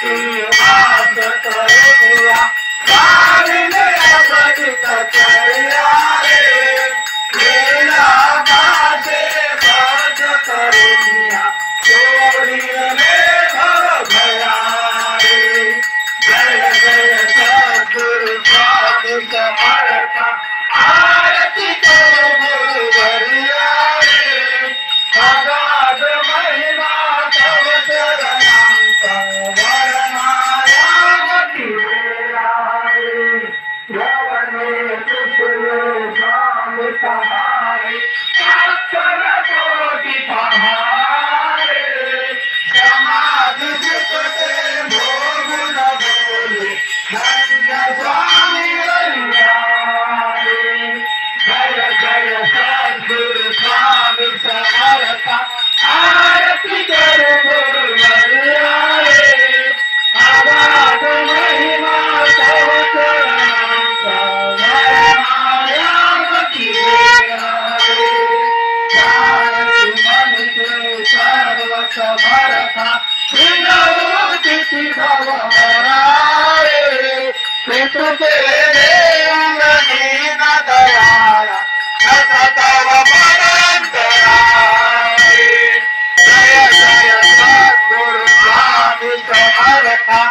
की बात करूँगा मारने अबद कचरिया रे लीला से बात करूँगा चोरी में भव भया रे जय जय सद्गुरु स्वामी समर्था आरती करो गुरुवरिया रे अगाध महिमा तव चरणांचा वर्णाया गति वेला रे यवने कुशले स्वामी सहारे अक्षर कोटि पहारे समाधि जितते भोग न बोले धन्य स्वामी वरिया रे जय जय सद्गुरु स्वामी समर्था आरती करो गुरुवरिया रे अगाध महिमा तव चरणांचा वर्णाया गति वेला रे जानकी मन के सर्व समर्था विनोदिति भव हरा रे पितु के देव दीन दयाला तव परंतरा रे जय जय सद्गुरु स्वामी समर्था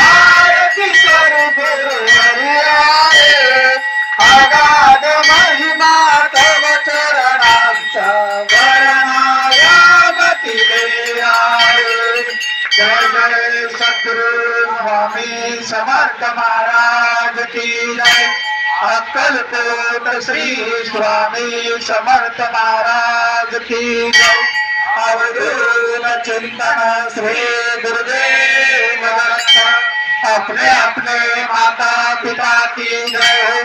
आरती करो गुरुवरिया रे अगाध महिमा तव चरणांचा वर्णाया गति वेला रे जय जय सद्गुरु स्वामी समर्थ महाराज की जय अक्कलकोट श्री स्वामी समर्थ महाराज की जय अवधूत चिंतन श्री गुरुदेव दत्त अपने अपने माता पिता की जय हो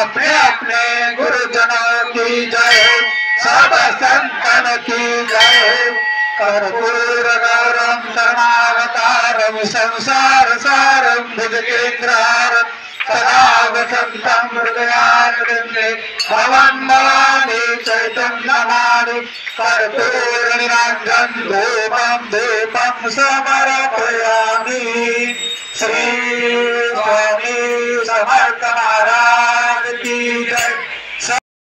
अपने अपने गुरुजनों की जय हो सब संतन की जय हो कर्पूर गौरम करुणावतारम संसार सारम भुजगेन्द्रहारम सदा वसन्तं हृदयारविन्दे भवन् भवानी चैतन्यनानि कर्पूर निरञ्जन धूपं समर्पयामि श्री स्वामी समर्थ महाराज की जय।